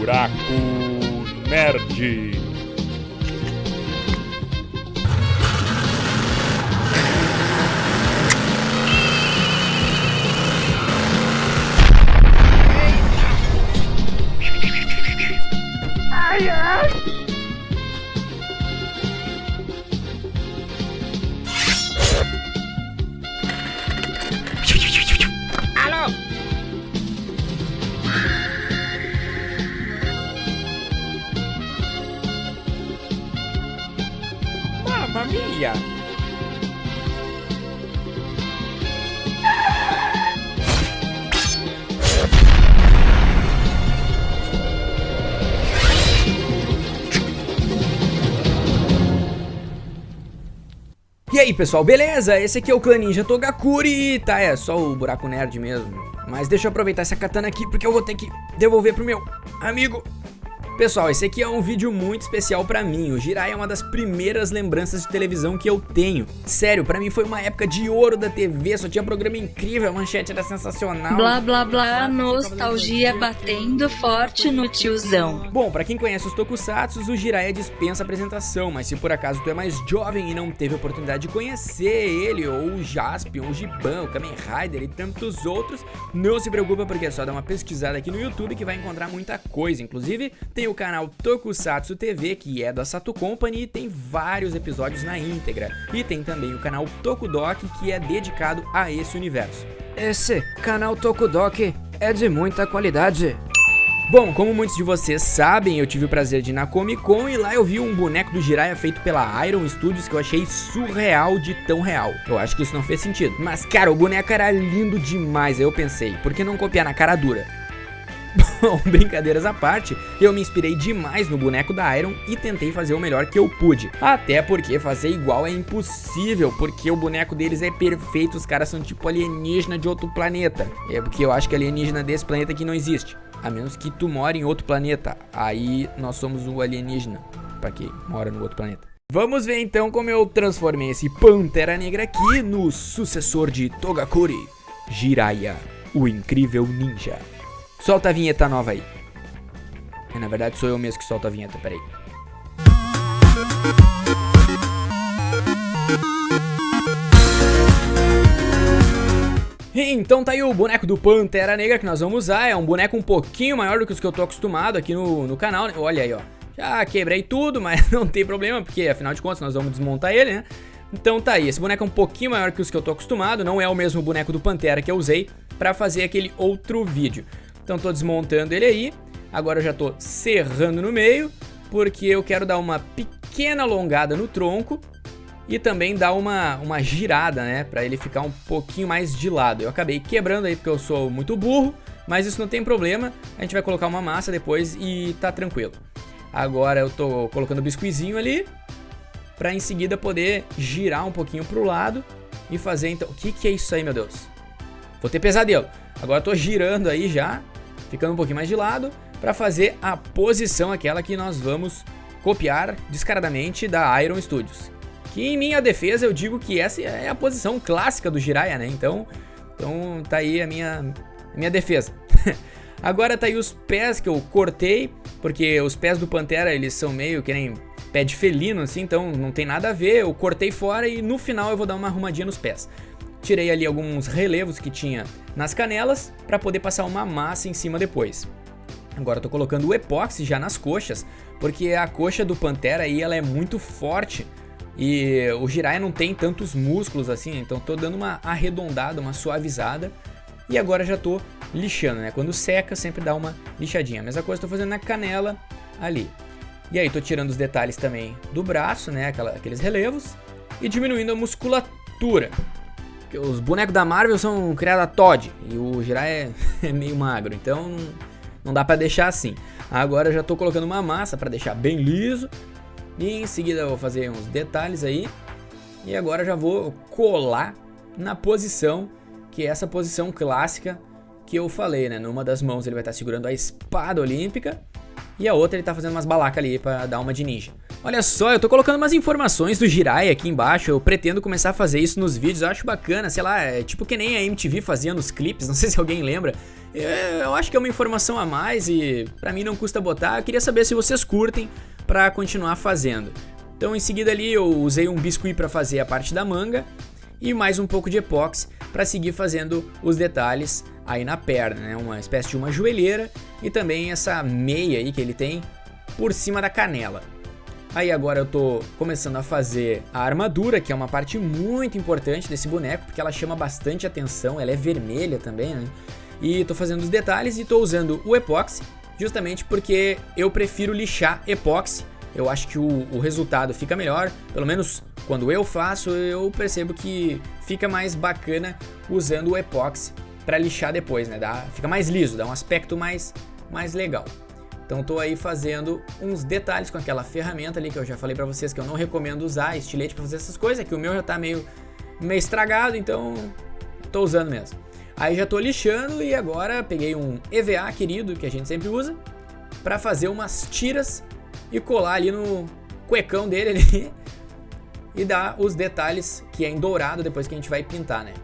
Buraco Nerd. Ai, ai. Alô? Mamma mia! E aí pessoal, beleza? Esse aqui é o Clã Ninja Togakuri, tá? É só o buraco nerd mesmo. Mas deixa eu aproveitar essa katana aqui porque eu vou ter que devolver pro meu amigo. Pessoal, esse aqui é um vídeo muito especial pra mim. O Jiraiya é uma das primeiras lembranças de televisão que eu tenho. Sério, pra mim foi uma época de ouro da TV, só tinha programa incrível, a manchete era sensacional. Blá blá blá, nostalgia batendo forte no tiozão. Bom, pra quem conhece os tokusatsus, o Jiraiya dispensa apresentação, mas se por acaso tu é mais jovem e não teve a oportunidade de conhecer ele, ou o Jaspion, o Giban, o Kamen Rider e tantos outros, não se preocupa porque é só dar uma pesquisada aqui no YouTube que vai encontrar muita coisa. Inclusive, tem o canal Tokusatsu TV, que é da Sato Company, e tem vários episódios na íntegra. E tem também o canal Tokudok, que é dedicado a esse universo. Esse canal Tokudok é de muita qualidade. Bom, como muitos de vocês sabem, eu tive o prazer de ir na Comic Con e lá eu vi um boneco do Jiraiya feito pela Iron Studios que eu achei surreal de tão real. Eu acho que isso não fez sentido. Mas cara, o boneco era lindo demais, aí eu pensei, por que não copiar na cara dura? Bom, brincadeiras à parte, eu me inspirei demais no boneco da Iron e tentei fazer o melhor que eu pude. Até porque fazer igual é impossível, porque o boneco deles é perfeito, os caras são tipo alienígena de outro planeta. É porque eu acho que alienígena desse planeta aqui não existe. A menos que tu mora em outro planeta, aí nós somos o alienígena, pra quem mora no outro planeta. Vamos ver então como eu transformei esse Pantera Negra aqui no sucessor de Togakuri, Jiraiya, o incrível ninja. Solta a vinheta nova aí. Na verdade sou eu mesmo que solto a vinheta, peraí. Então tá aí o boneco do Pantera Negra que nós vamos usar. É um boneco um pouquinho maior do que os que eu tô acostumado aqui no canal. Olha aí, ó. Já quebrei tudo, mas não tem problema, porque afinal de contas nós vamos desmontar ele, né? Então tá aí, esse boneco é um pouquinho maior que os que eu tô acostumado. Não é o mesmo boneco do Pantera que eu usei pra fazer aquele outro vídeo. Então tô desmontando ele aí, agora eu já tô serrando no meio, porque eu quero dar uma pequena alongada no tronco e também dar uma girada, né, pra ele ficar um pouquinho mais de lado. Eu acabei quebrando aí porque eu sou muito burro, mas isso não tem problema, a gente vai colocar uma massa depois e tá tranquilo. Agora eu tô colocando o biscuizinho ali, pra em seguida poder girar um pouquinho pro lado e fazer então... O que é isso aí, meu Deus? Vou ter pesadelo. Agora eu tô girando aí já, ficando um pouquinho mais de lado, para fazer a posição aquela que nós vamos copiar descaradamente da Iron Studios. Que em minha defesa eu digo que essa é a posição clássica do Jiraiya, né? Então tá aí a minha defesa. Agora tá aí os pés que eu cortei, porque os pés do Pantera eles são meio que nem pé de felino assim, então não tem nada a ver. Eu cortei fora e no final eu vou dar uma arrumadinha nos pés. Tirei ali alguns relevos que tinha nas canelas para poder passar uma massa em cima depois. Agora eu tô colocando o epóxi já nas coxas, porque a coxa do Pantera aí ela é muito forte e o Jiraiya não tem tantos músculos assim, então tô dando uma arredondada, uma suavizada. E agora já tô lixando, né? Quando seca sempre dá uma lixadinha. A mesma coisa tô fazendo na canela ali. E aí tô tirando os detalhes também do braço, né? Aqueles relevos e diminuindo a musculatura. Os bonecos da Marvel são criados a Todd e o Jiraiya é meio magro, então não dá pra deixar assim. Agora eu já tô colocando uma massa pra deixar bem liso e em seguida eu vou fazer uns detalhes aí. E agora já vou colar na posição, que é essa posição clássica que eu falei, né? Numa das mãos ele vai estar segurando a espada olímpica e a outra ele tá fazendo umas balacas ali pra dar uma de ninja. Olha só, eu tô colocando umas informações do Jiraiya aqui embaixo, eu pretendo começar a fazer isso nos vídeos, eu acho bacana, sei lá, é tipo que nem a MTV fazia nos clipes, não sei se alguém lembra. Eu acho que é uma informação a mais e pra mim não custa botar, eu queria saber se vocês curtem pra continuar fazendo. Então em seguida ali eu usei um biscuit pra fazer a parte da manga e mais um pouco de epóxi pra seguir fazendo os detalhes aí na perna, né? Uma espécie de uma joelheira e também essa meia aí que ele tem por cima da canela. Aí agora eu tô começando a fazer a armadura, que é uma parte muito importante desse boneco, porque ela chama bastante atenção, ela é vermelha também, né? E tô fazendo os detalhes e tô usando o epóxi, justamente porque eu prefiro lixar epóxi. Eu acho que o resultado fica melhor, pelo menos quando eu faço, eu percebo que fica mais bacana usando o epóxi para lixar depois, né? Fica mais liso, dá um aspecto mais legal. Então tô aí fazendo uns detalhes com aquela ferramenta ali que eu já falei pra vocês que eu não recomendo usar, estilete pra fazer essas coisas, que o meu já tá meio estragado, então tô usando mesmo. Aí já tô lixando e agora peguei um EVA querido, que a gente sempre usa, pra fazer umas tiras e colar ali no cuecão dele ali e dar os detalhes que é em dourado depois que a gente vai pintar, né?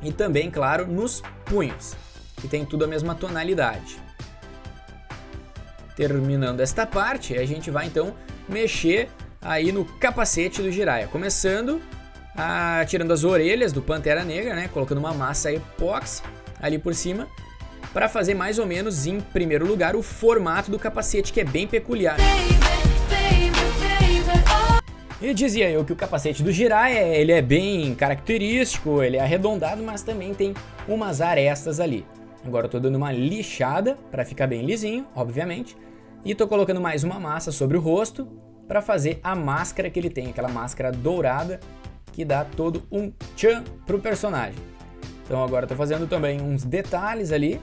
E também, claro, nos punhos, que tem tudo a mesma tonalidade. Terminando esta parte, a gente vai então mexer aí no capacete do Jiraiya, começando tirando as orelhas do Pantera Negra, né, colocando uma massa epóxi ali por cima, para fazer mais ou menos em primeiro lugar o formato do capacete, que é bem peculiar. E dizia eu que o capacete do Jiraiya, ele é bem característico, ele é arredondado, mas também tem umas arestas ali. Agora eu tô dando uma lixada para ficar bem lisinho, obviamente. E tô colocando mais uma massa sobre o rosto para fazer a máscara que ele tem, aquela máscara dourada que dá todo um tchan pro personagem. Então agora eu tô fazendo também uns detalhes ali.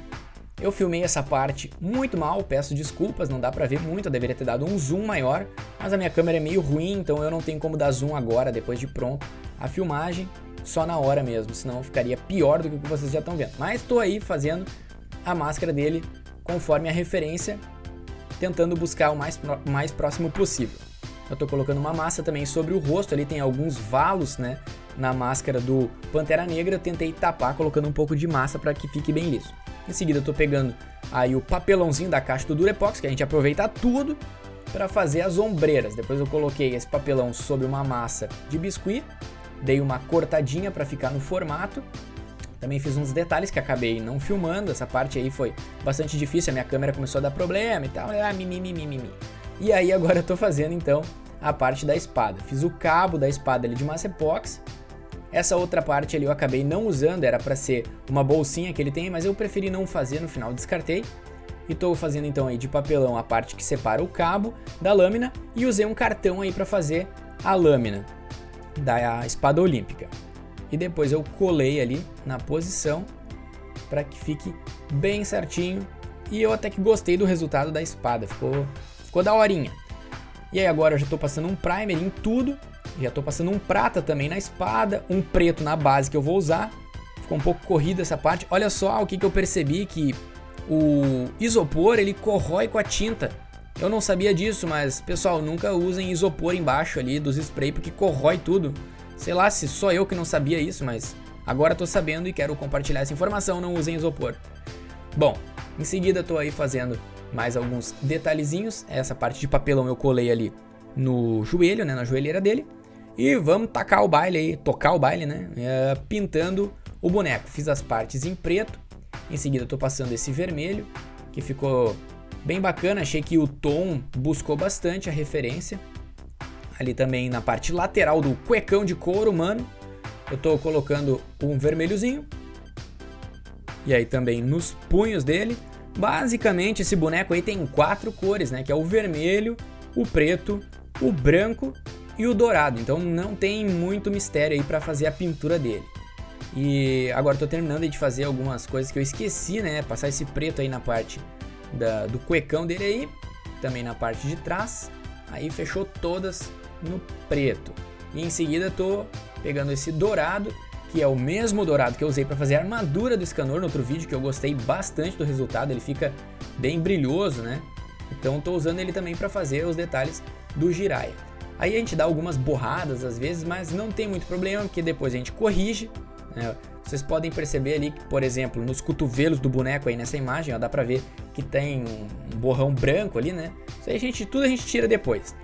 Eu filmei essa parte muito mal, peço desculpas, não dá pra ver muito, eu deveria ter dado um zoom maior, mas a minha câmera é meio ruim, então eu não tenho como dar zoom agora, depois de pronto a filmagem. Só na hora mesmo, senão ficaria pior do que o que vocês já estão vendo. Mas estou aí fazendo a máscara dele conforme a referência, tentando buscar o mais próximo possível. Eu estou colocando uma massa também sobre o rosto, ali tem alguns valos, né, na máscara do Pantera Negra. Eu tentei tapar colocando um pouco de massa para que fique bem liso. Em seguida eu estou pegando aí o papelãozinho da caixa do Durepox, que a gente aproveita tudo para fazer as ombreiras. Depois eu coloquei esse papelão sobre uma massa de biscuit. Dei uma cortadinha para ficar no formato. Também fiz uns detalhes que acabei não filmando. Essa parte aí foi bastante difícil. A minha câmera começou a dar problema e tal. E aí agora eu tô fazendo então a parte da espada. Fiz o cabo da espada ali de massa epóxi. Essa outra parte ali eu acabei não usando. Era para ser uma bolsinha que ele tem, mas eu preferi não fazer, no final descartei. E tô fazendo então aí de papelão a parte que separa o cabo da lâmina. E usei um cartão aí para fazer a lâmina da espada olímpica. E depois eu colei ali na posição para que fique bem certinho. E eu até que gostei do resultado da espada, ficou daorinha. E aí agora eu já estou passando um primer em tudo. Já estou passando um prata também na espada, um preto na base que eu vou usar. Ficou um pouco corrida essa parte. Olha só o que eu percebi, que o isopor ele corrói com a tinta. Eu não sabia disso, mas pessoal, nunca usem isopor embaixo ali dos spray porque corrói tudo. Sei lá se só eu que não sabia isso, mas agora tô sabendo e quero compartilhar essa informação, não usem isopor. Bom, em seguida tô aí fazendo mais alguns detalhezinhos. Essa parte de papelão eu colei ali no joelho, né, na joelheira dele. E vamos tacar o baile aí, tocar o baile, né, pintando o boneco. Fiz as partes em preto, em seguida tô passando esse vermelho, que ficou bem bacana, achei que o tom buscou bastante a referência. Ali também na parte lateral do cuecão de couro humano, eu tô colocando um vermelhozinho. E aí também nos punhos dele. Basicamente esse boneco aí tem 4 cores, né? Que é o vermelho, o preto, o branco e o dourado. Então não tem muito mistério aí pra fazer a pintura dele. E agora eu tô terminando de fazer algumas coisas que eu esqueci, né? Passar esse preto aí na parte do cuecão dele aí, também na parte de trás, aí fechou todas no preto. E em seguida tô pegando esse dourado, que é o mesmo dourado que eu usei para fazer a armadura do Escanor no outro vídeo, que eu gostei bastante do resultado, ele fica bem brilhoso, né? Então tô usando ele também para fazer os detalhes do Jiraiya. Aí a gente dá algumas borradas às vezes, mas não tem muito problema, porque depois a gente corrige, né? Vocês podem perceber ali que, por exemplo, nos cotovelos do boneco aí nessa imagem, ó, dá pra ver que tem um borrão branco ali, né? Isso aí tudo a gente tira depois.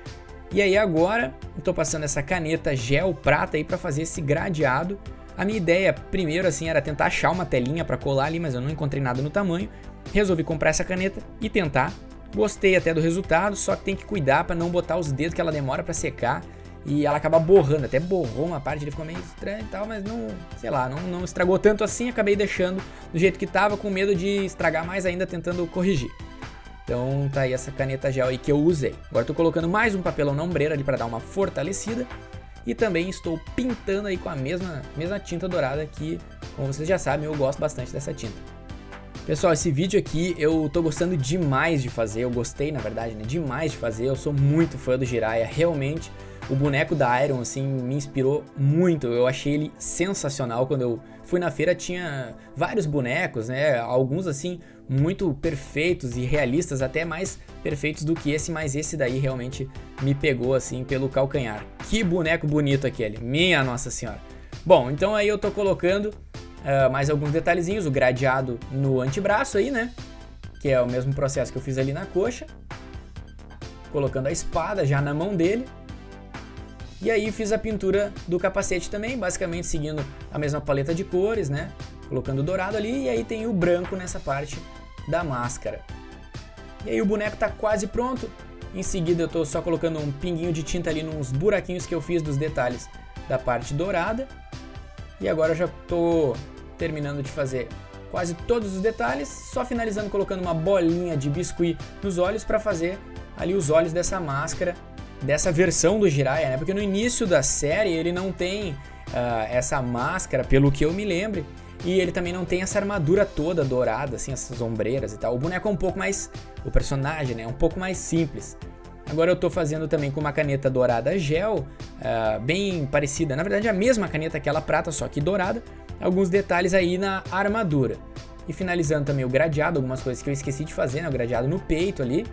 E aí agora eu tô passando essa caneta gel prata aí pra fazer esse gradeado. A minha ideia primeiro assim era tentar achar uma telinha pra colar ali, mas eu não encontrei nada no tamanho. Resolvi comprar essa caneta e tentar. Gostei até do resultado, só que tem que cuidar pra não botar os dedos, que ela demora pra secar. E ela acaba borrando, até borrou uma parte, ele ficou meio estranho e tal, mas não, sei lá, não estragou tanto assim, acabei deixando do jeito que tava, com medo de estragar mais ainda, tentando corrigir. Então tá aí essa caneta gel aí que eu usei. Agora tô colocando mais um papelão na ombreira ali para dar uma fortalecida. E também estou pintando aí com a mesma tinta dourada que, como vocês já sabem, eu gosto bastante dessa tinta. Pessoal, esse vídeo aqui eu tô gostando demais de fazer, eu gostei na verdade, né, demais de fazer, eu sou muito fã do Jiraiya, realmente. O boneco da Iron, assim, me inspirou muito, eu achei ele sensacional. Quando eu fui na feira tinha vários bonecos, né, alguns assim, muito perfeitos e realistas, até mais perfeitos do que esse, mas esse daí realmente me pegou, assim, pelo calcanhar. Que boneco bonito aquele, minha Nossa Senhora. Bom, então aí eu tô colocando mais alguns detalhezinhos, o gradeado no antebraço aí, né, que é o mesmo processo que eu fiz ali na coxa. Colocando a espada já na mão dele. E aí fiz a pintura do capacete também, basicamente seguindo a mesma paleta de cores, né? Colocando o dourado ali, e aí tem o branco nessa parte da máscara. E aí o boneco tá quase pronto. Em seguida eu tô só colocando um pinguinho de tinta ali nos buraquinhos que eu fiz dos detalhes da parte dourada. E agora eu já tô terminando de fazer quase todos os detalhes, só finalizando colocando uma bolinha de biscuit nos olhos para fazer ali os olhos dessa máscara, dessa versão do Jiraiya, né? Porque no início da série ele não tem essa máscara, pelo que eu me lembro, e ele também não tem essa armadura toda dourada, assim, essas ombreiras e tal. O boneco é um pouco mais, o personagem, né, é um pouco mais simples. Agora eu tô fazendo também com uma caneta dourada gel, bem parecida, na verdade a mesma caneta, aquela prata, só que dourada, alguns detalhes aí na armadura. E finalizando também o gradeado, algumas coisas que eu esqueci de fazer, né, o gradeado no peito ali,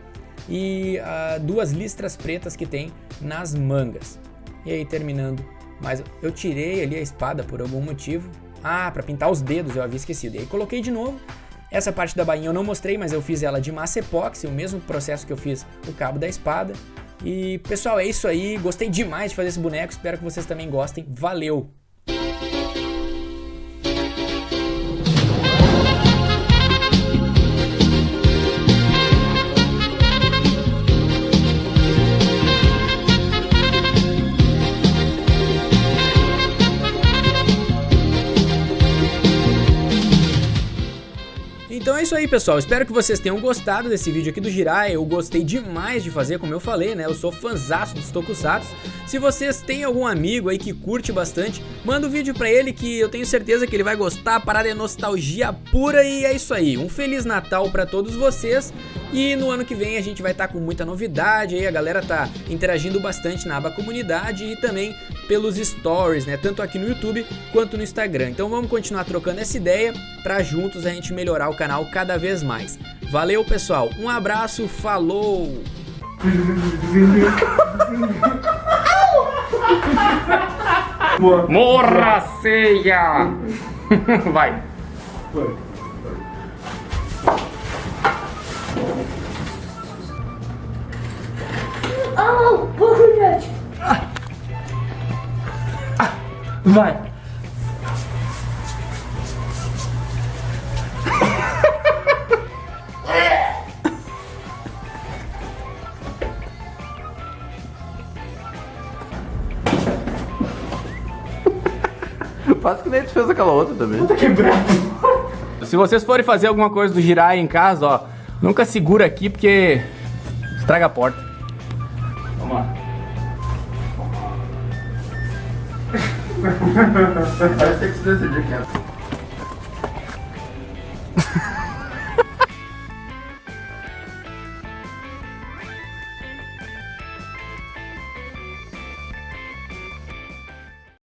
e duas listras pretas que tem nas mangas. E aí terminando, mas eu tirei ali a espada por algum motivo, para pintar os dedos, eu havia esquecido, e aí coloquei de novo. Essa parte da bainha eu não mostrei, mas eu fiz ela de massa epóxi, o mesmo processo que eu fiz o cabo da espada. E pessoal, é isso aí, gostei demais de fazer esse boneco, espero que vocês também gostem, valeu! Então é isso aí, pessoal, espero que vocês tenham gostado desse vídeo aqui do Jiraiya. Eu gostei demais de fazer, como eu falei, né, eu sou fãzaço dos Tokusatsu. Se vocês têm algum amigo aí que curte bastante, manda um vídeo pra ele que eu tenho certeza que ele vai gostar, parar de nostalgia pura. E é isso aí, um Feliz Natal pra todos vocês. E no ano que vem a gente vai estar com muita novidade aí, a galera tá interagindo bastante na aba comunidade e também pelos stories, né, tanto aqui no YouTube quanto no Instagram. Então vamos continuar trocando essa ideia pra juntos a gente melhorar o canal cada vez mais. Valeu, pessoal, um abraço, falou! Morra, ceia! Vai! Vai! Faz que nem a gente fez aquela outra também. Se vocês forem fazer alguma coisa do Jiraiya em casa, ó, nunca segura aqui porque estraga a porta. Vamos lá. Parece que tem que se decidir, cara.